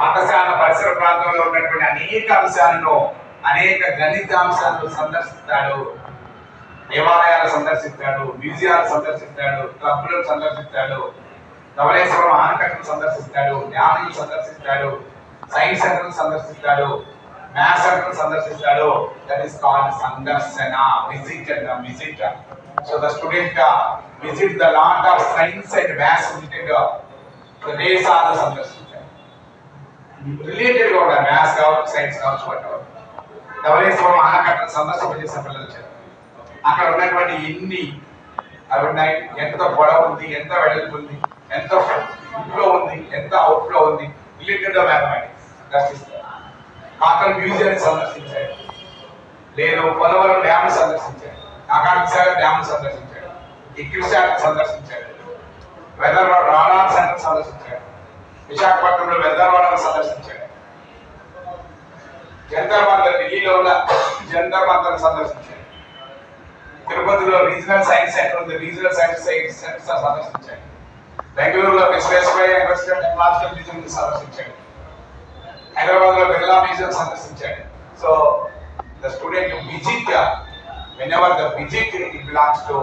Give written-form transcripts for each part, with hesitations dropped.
పాఠశాల పరిసర ప్రాంతంలో ఉన్నటువంటి అనేక అంశాలను, అనేక గణితాంశాలను సందర్శిస్తాడు. దేవాలయాలు సందర్శిస్తాడు, మ్యూజియాలు సందర్శిస్తాడు, క్లబ్లను సందర్శిస్తాడు, ధవళేశ్వరం ఆనకట్టను సందర్శిస్తాడు, డ్యాములను సందర్శిస్తాడు, సైన్స్ సెంటర్ సందర్శిస్తాడు, మ్యాథ్స్ సెంటర్ సందర్శిస్తాడు. దట్ ఈస్ కాల్డ్ సందర్శన, visit and visit. So the student visit the lot of science and maths related ప్రదేశాలను సందర్శించాడు. రిలేటెడ్ గా ఉండాలి, మ్యాథ్స్ కావచ్చు, సైన్స్ కావచ్చు, whatever. ధవళేశ్వరం ఆనకట్టను సందర్శింపజేసిన పిల్లలు వచ్చారు. అక్కడ ఉన్నటువంటి ఎన్ని అవి ఉన్నాయి, ఎంత పొడవు ఉంది, ఎంత వెడల్పు ఉంది, ఎంత ఇంట్లో ఉంది, ఎంత అవుట్లో ఉంది, రిలేటెడ్ మ్యాథమెటిక్స్ దర్శిస్తారు. అక్కడ మ్యూజియం సందర్శించాడు. లేదు పోలవరం డ్యామ్ సందర్శించాడు, కాకాసాగర్ డ్యామ్ సందర్శించాడు, ఇక్రిస్టాట్ సందర్శించాడు, వెదర్ రాడార్ సెంటర్ సందర్శించాడు, విశాఖపట్నంలో వెదర్ రాడార్ సందర్శించాడు, జంతర్ మంతర్ ఢిల్లీలో ఉన్న జంతర్ మంతర్ సందర్శించాడు, తిరుపతిలో రీజనల్ సైన్స్ సెంటర్ ఉంది, రీజనల్ సైన్స్ సెంటర్ సందర్శించాడు, బెంగళూరులో Visvesvaraya university of technological museum సందర్శించాడు, హైదరాబాద్ లో బిర్లా మ్యూజియం సందర్శించాడు. So the student visit, whenever the visit it belongs to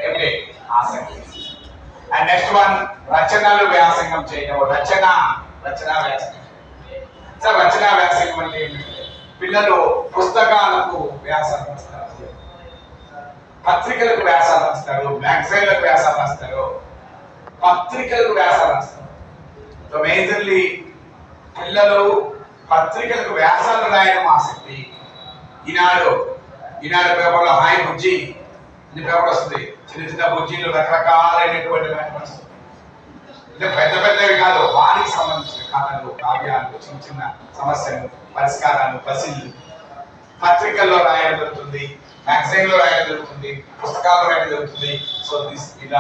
every ఆసక్తి. అండ్ నెక్స్ట్ వన్ రచనలు వ్యాసంగం చేయడం. రచనా వ్యాసంగం. సార్ రచనా వ్యాసంగం అంటే ఏంటంటే పిల్లలు పుస్తకాలకు వ్యాసాలు రాస్తారు, పత్రికలకు వ్యాసాలు రాస్తారు, మ్యాగజైన్లకు వ్యాసాలు రాస్తారు, పత్రికలకు వ్యాసాలు రాస్తారు. సో మేజర్లీ పిల్లలు పత్రికలకు వ్యాసాలు రాయడం ఆసక్తి. ఈనాడు పేపర్లో హాయ్ బుజ్జి అని పేపర్ వస్తుంది. చిన్న చిన్న బుజ్జీలు రకరకాలైనటువంటి పేపర్స్, అంటే పెద్ద పెద్దవి కాదు, వారికి సంబంధించిన కథలు, కావ్యాలు, చిన్న చిన్న సమస్యలు, పరిష్కారాలు, పసిళ్ళు పత్రికల్లో రాయడం జరుగుతుంది, మ్యాగజైన్ లో రాయడం జరుగుతుంది, పుస్తకాల్లో రాయడం జరుగుతుంది. సో దిస్ ఇలా